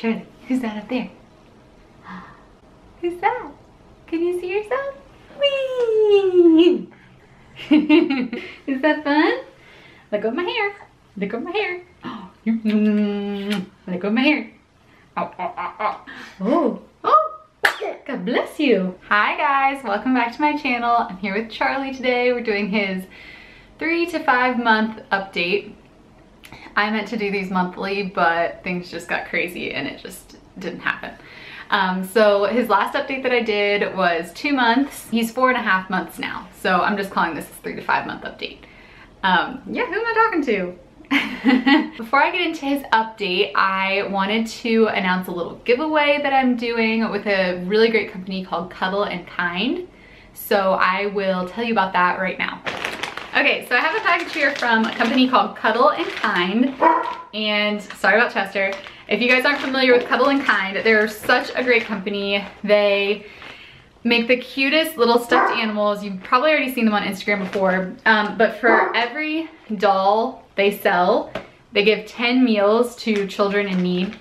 Charlie, who's that up there? Who's that? Can you see yourself? Whee! Is that fun? Let go of my hair. Let go of my hair. Let go of my hair. Oh, oh, God bless you. Hi guys, welcome back to my channel. I'm here with Charlie today. We're doing his 3 to 5 month update. I meant to do these monthly, but things just got crazy and it just didn't happen. So his last update that I did was 2 months. He's 4.5 months now. So I'm just calling this a 3 to 5 month update. Yeah, who am I talking to? Before I get into his update, I wanted to announce a little giveaway that I'm doing with a really great company called Cuddle and Kind. So I will tell you about that right now. Okay, so I have a package here from a company called Cuddle and Kind. And sorry about Chester. If you guys aren't familiar with Cuddle and Kind, they're such a great company. They make the cutest little stuffed animals. You've probably already seen them on Instagram before. But for every doll they sell, they give 10 meals to children in need.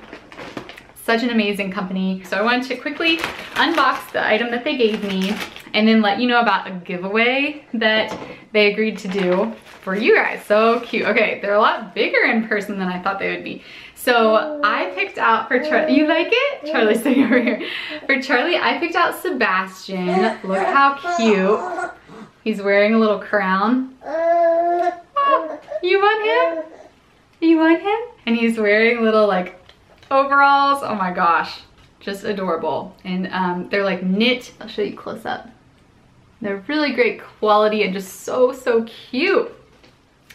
Such an amazing company. So I wanted to quickly unbox the item that they gave me and then let you know about a giveaway that they agreed to do for you guys. So cute. Okay, they're a lot bigger in person than I thought they would be. So I picked out for Charlie, you like it? Charlie's sitting over here. For Charlie, I picked out Sebastian. Look how cute. He's wearing a little crown. Oh, you want him? You want him? And he's wearing little like overalls. Oh my gosh, just adorable. And they're like knit. I'll show you close up. They're really great quality and just so cute.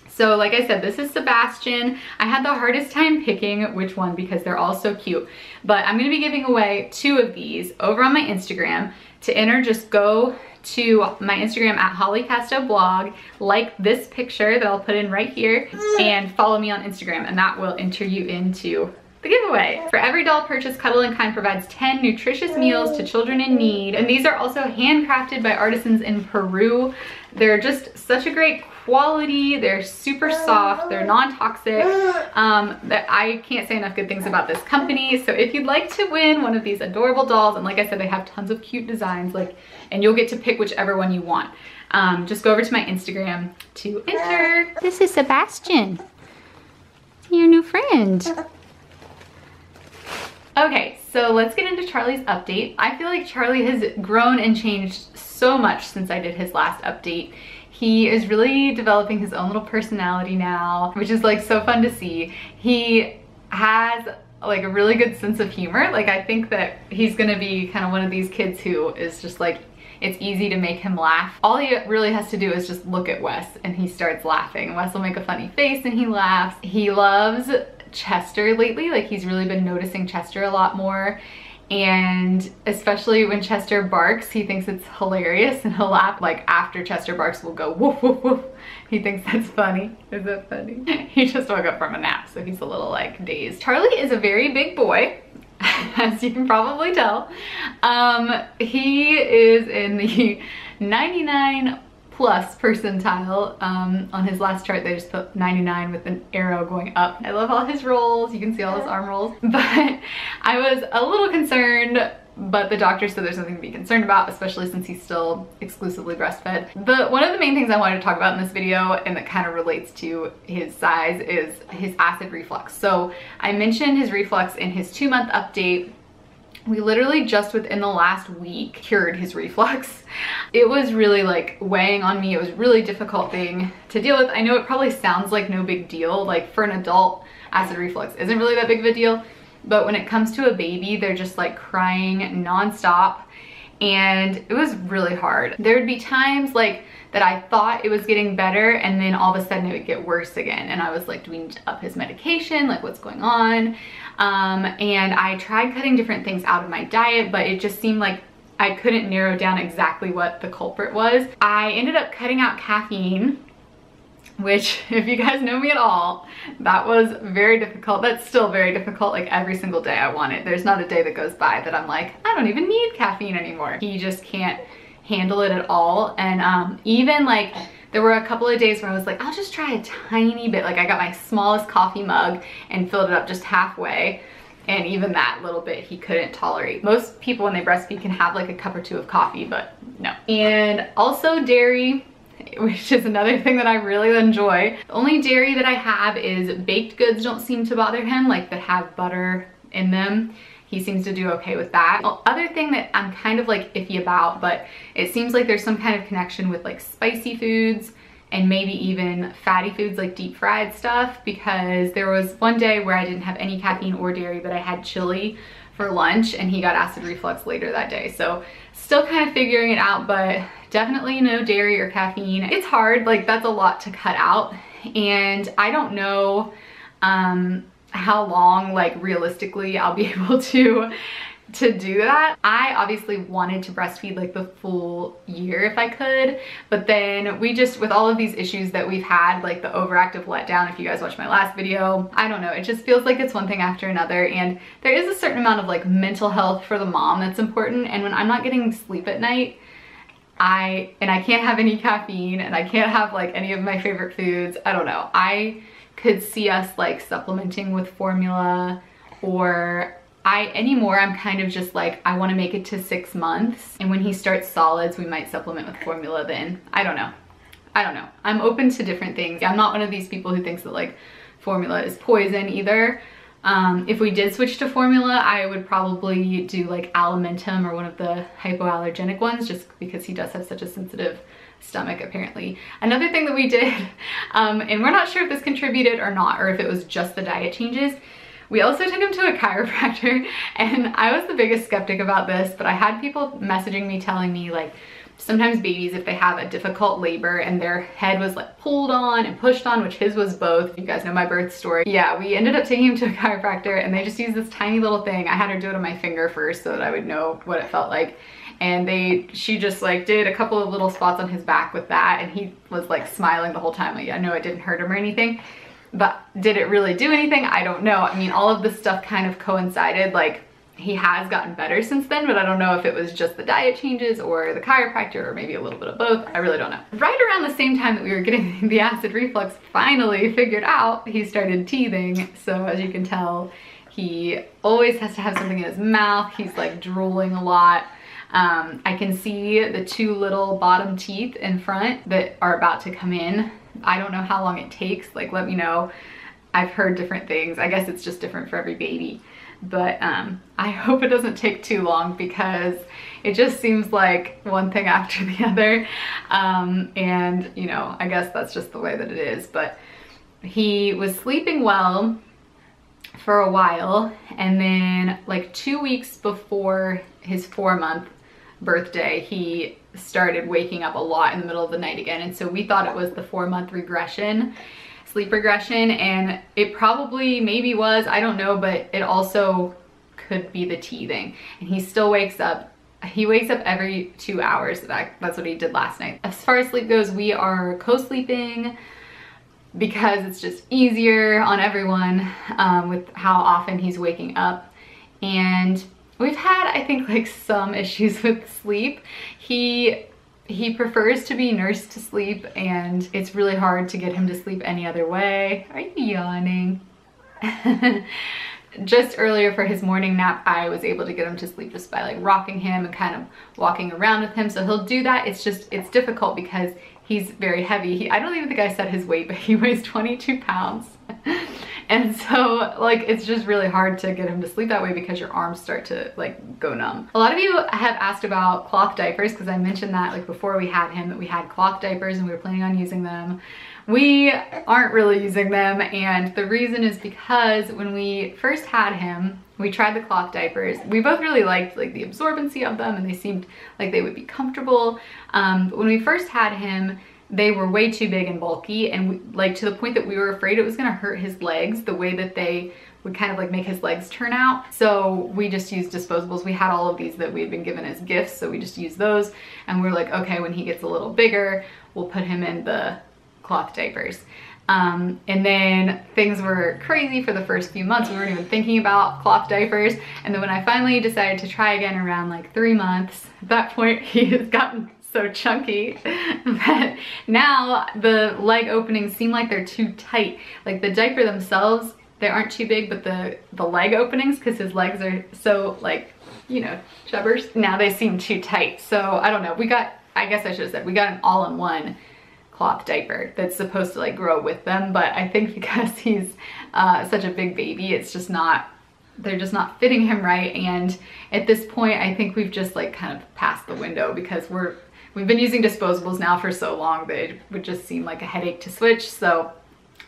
So like I said, this is Sebastian. I had the hardest time picking which one because they're all so cute. But I'm gonna be giving away 2 of these over on my Instagram. To enter, just go to my Instagram at HollyCastoblog, like this picture that I'll put in right here, and follow me on Instagram, and that will enter you into the giveaway. For every doll purchase, Cuddle and Kind provides 10 nutritious meals to children in need. And these are also handcrafted by artisans in Peru. They're just such a great quality. They're super soft. They're non-toxic. I can't say enough good things about this company. So if you'd like to win one of these adorable dolls, and like I said, they have tons of cute designs, and you'll get to pick whichever one you want. Just go over to my Instagram to enter. This is Sebastian, your new friend. Okay, so let's get into Charlie's update. I feel like Charlie has grown and changed so much since I did his last update. He is really developing his own little personality now, which is like so fun to see. He has like a really good sense of humor. Like I think that he's gonna be kind of one of these kids who is just like, it's easy to make him laugh. All he really has to do is just look at Wes and he starts laughing. Wes will make a funny face and he laughs. He loves Chester lately. Like he's really been noticing Chester a lot more, and especially when Chester barks, he thinks it's hilarious and he'll laugh. Like after Chester barks, we'll go woof woof woof. He thinks that's funny. Is that funny? He just woke up from a nap, so he's a little like dazed. Charlie is a very big boy, as you can probably tell. He is in the 99 plus percentile. On his last chart they just put 99 with an arrow going up. I love all his rolls. You can see all his arm rolls. But I was a little concerned, but the doctor said there's nothing to be concerned about, especially since he's still exclusively breastfed. But one of the main things I wanted to talk about in this video, and that kind of relates to his size, is his acid reflux. So I mentioned his reflux in his 2-month update. We literally just within the last week cured his reflux. It was really like weighing on me. It was a really difficult thing to deal with. I know it probably sounds like no big deal. Like for an adult, acid reflux isn't really that big of a deal. But when it comes to a baby, they're just like crying nonstop. And it was really hard. There would be times like that I thought it was getting better, and then all of a sudden it would get worse again. And I was like, do we need to up his medication? Like what's going on? And I tried cutting different things out of my diet, but it just seemed like I couldn't narrow down exactly what the culprit was. I ended up cutting out caffeine, which if you guys know me at all, that was very difficult. That's still very difficult. Like every single day I want it. There's not a day that goes by that I'm like, I don't even need caffeine anymore. He just can't handle it at all. And even like there were a couple of days where I was like, I'll just try a tiny bit. Like I got my smallest coffee mug and filled it up just halfway. And even that little bit he couldn't tolerate. Most people when they breastfeed can have like a cup or two of coffee, but no. And also dairy, which is another thing that I really enjoy. The only dairy that I have is baked goods don't seem to bother him, like that have butter in them. He seems to do okay with that. The other thing that I'm kind of like iffy about, but it seems like there's some kind of connection with like spicy foods and maybe even fatty foods like deep fried stuff, because there was one day where I didn't have any caffeine or dairy, but I had chili for lunch and he got acid reflux later that day. So still kind of figuring it out, but definitely no dairy or caffeine. It's hard, like that's a lot to cut out. And I don't know how long, like realistically, I'll be able to do that. I obviously wanted to breastfeed like the full year if I could, but then we just, with all of these issues that we've had, like the overactive letdown, if you guys watched my last video, I don't know, it just feels like it's one thing after another. And there is a certain amount of like mental health for the mom that's important. And when I'm not getting sleep at night, I can't have any caffeine and I can't have like any of my favorite foods, I don't know. I could see us like supplementing with formula, or anymore I'm kind of just like, I want to make it to 6 months, and when he starts solids we might supplement with formula then. I don't know. I'm open to different things. I'm not one of these people who thinks that like formula is poison either. If we did switch to formula, I would probably do like Alimentum or one of the hypoallergenic ones, just because he does have such a sensitive stomach apparently. Another thing that we did, and we're not sure if this contributed or not, or if it was just the diet changes, we also took him to a chiropractor, and I was the biggest skeptic about this, but I had people messaging me telling me like, sometimes babies, if they have a difficult labor and their head was like pulled on and pushed on, which his was both. You guys know my birth story. Yeah, we ended up taking him to a chiropractor and they just used this tiny little thing. I had her do it on my finger first so that I would know what it felt like. And she just like did a couple of little spots on his back with that, and he was like smiling the whole time. Like, I know it didn't hurt him or anything, but did it really do anything? I don't know. I mean, all of this stuff kind of coincided. Like, he has gotten better since then, but I don't know if it was just the diet changes or the chiropractor or maybe a little bit of both. I really don't know. Right around the same time that we were getting the acid reflux finally figured out, he started teething. So as you can tell, he always has to have something in his mouth. He's like drooling a lot. I can see the 2 little bottom teeth in front that are about to come in. I don't know how long it takes. Like, let me know. I've heard different things. I guess it's just different for every baby. But I hope it doesn't take too long, because it just seems like one thing after the other. And you know, I guess that's just the way that it is. But he was sleeping well for a while, and then like 2 weeks before his 4-month birthday, he started waking up a lot in the middle of the night again. And so we thought it was the 4-month regression, sleep regression, and it probably maybe was, I don't know, but it also could be the teething. And he still wakes up. He wakes up every 2 hours. That's what he did last night. As far as sleep goes, we are co-sleeping because it's just easier on everyone with how often he's waking up. And we've had, I think, like some issues with sleep. He prefers to be nursed to sleep, and it's really hard to get him to sleep any other way. Are you yawning? Just earlier for his morning nap, I was able to get him to sleep just by like rocking him and kind of walking around with him. So he'll do that. It's difficult because he's very heavy. I don't even think I said his weight, but he weighs 22 pounds. And so like, it's just really hard to get him to sleep that way because your arms start to like go numb. A lot of you have asked about cloth diapers, because I mentioned that like before we had him, that we had cloth diapers and we were planning on using them. We aren't really using them, and the reason is because when we first had him, we tried the cloth diapers. We both really liked like the absorbency of them, and they seemed like they would be comfortable. But when we first had him, they were way too big and bulky, and like to the point that we were afraid it was gonna hurt his legs, the way that they would kind of like make his legs turn out. So we just used disposables. We had all of these that we had been given as gifts, so we just used those. And we were like, okay, when he gets a little bigger, we'll put him in the cloth diapers. And then things were crazy for the first few months. We weren't even thinking about cloth diapers. And then when I finally decided to try again around like 3 months, at that point he has gotten so chunky that now the leg openings seem like they're too tight. Like the diaper themselves they aren't too big, but the leg openings, because his legs are so like, you know, chubbers, now they seem too tight. So I don't know, I guess I should have said, we got an all-in-one cloth diaper that's supposed to like grow with them, but I think because he's such a big baby, it's just not, they're just not fitting him right. And at this point, I think we've just like kind of passed the window, because we've been using disposables now for so long that it would just seem like a headache to switch. So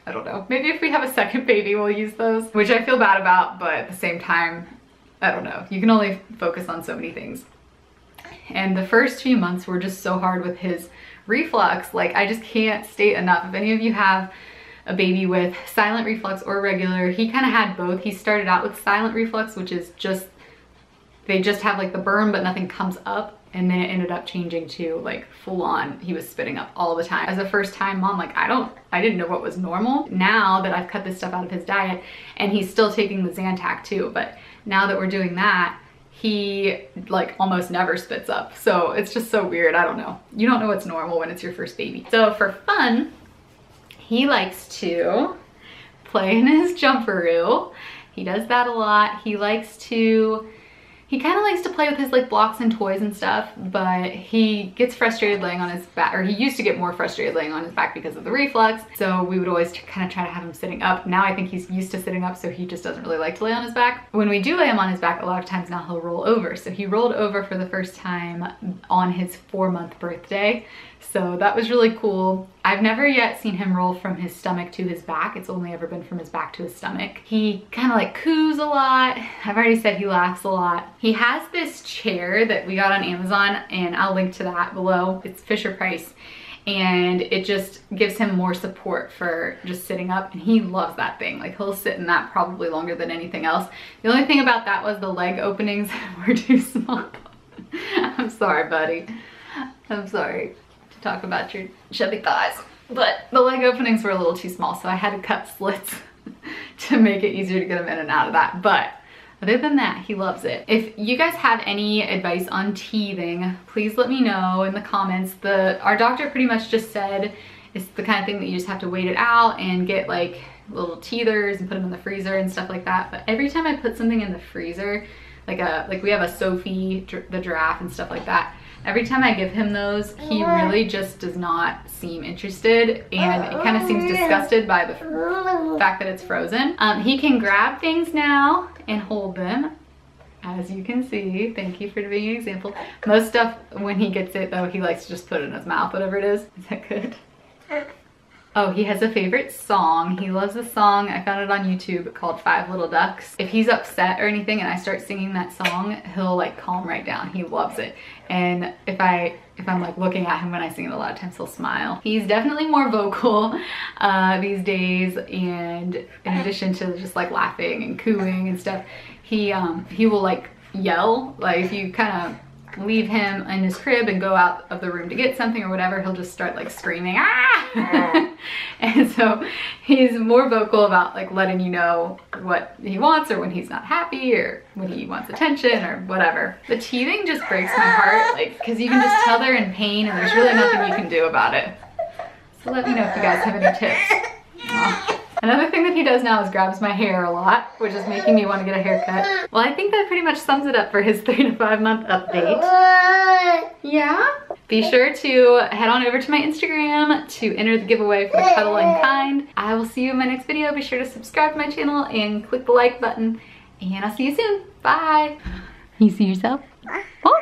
I don't know, maybe if we have a second baby, we'll use those, which I feel bad about, but at the same time, I don't know, you can only focus on so many things. And the first few months were just so hard with his reflux. Like, I just can't state enough, if any of you have a baby with silent reflux or regular, he kind of had both. He started out with silent reflux, which is just, they just have like the burn but nothing comes up, and then it ended up changing to like full on, he was spitting up all the time. As a first time mom, like I didn't know what was normal. Now that I've cut this stuff out of his diet, and he's still taking the Zantac too, but now that we're doing that, he like almost never spits up. So it's just so weird. I don't know. You don't know what's normal when it's your first baby. So for fun, he likes to play in his jumperoo. He does that a lot. He kind of likes to play with his like blocks and toys and stuff, but he gets frustrated laying on his back, or he used to get more frustrated laying on his back because of the reflux. So we would always kind of try to have him sitting up. Now I think he's used to sitting up, so he just doesn't really like to lay on his back. When we do lay him on his back, a lot of times now he'll roll over. So he rolled over for the first time on his 4-month birthday. So that was really cool. I've never yet seen him roll from his stomach to his back. It's only ever been from his back to his stomach. He kind of like coos a lot. I've already said he laughs a lot. He has this chair that we got on Amazon, and I'll link to that below. It's Fisher Price, and it just gives him more support for just sitting up, and he loves that thing. Like, he'll sit in that probably longer than anything else. The only thing about that was the leg openings were too small. I'm sorry, buddy. I'm sorry to talk about your chubby thighs, but the leg openings were a little too small, so I had to cut slits to make it easier to get him in and out of that. But other than that, he loves it. If you guys have any advice on teething, please let me know in the comments. Our doctor pretty much just said it's the kind of thing that you just have to wait it out and get like little teethers and put them in the freezer and stuff like that. But every time I put something in the freezer, like we have a Sophie, the giraffe and stuff like that, every time I give him those, he really just does not seem interested, and it kind of seems disgusted by the fact that it's frozen. He can grab things now and hold them, as you can see. Thank you for being an example. Most stuff, when he gets it though, he likes to just put it in his mouth, whatever it is. Is that good? Oh, he has a favorite song. He loves a song. I found it on YouTube called 5 Little Ducks. If he's upset or anything and I start singing that song, he'll like calm right down. He loves it. And if I'm like looking at him when I sing it, a lot of times he'll smile. He's definitely more vocal these days, and in addition to just like laughing and cooing and stuff, he will like yell. Like, if you kind of leave him in his crib and go out of the room to get something or whatever, he'll just start like screaming, ah! And so he's more vocal about like letting you know what he wants, or when he's not happy, or when he wants attention, or whatever. The teething just breaks my heart, like, because you can just tell they're in pain and there's really nothing you can do about it. So let me know if you guys have any tips. Oh. Another thing that he does now is grabs my hair a lot, which is making me want to get a haircut. Well, I think that pretty much sums it up for his 3 to 5 month update. Yeah? Be sure to head on over to my Instagram to enter the giveaway for the Cuddle and Kind. I will see you in my next video. Be sure to subscribe to my channel and click the like button, and I'll see you soon. Bye. You see yourself? Oh.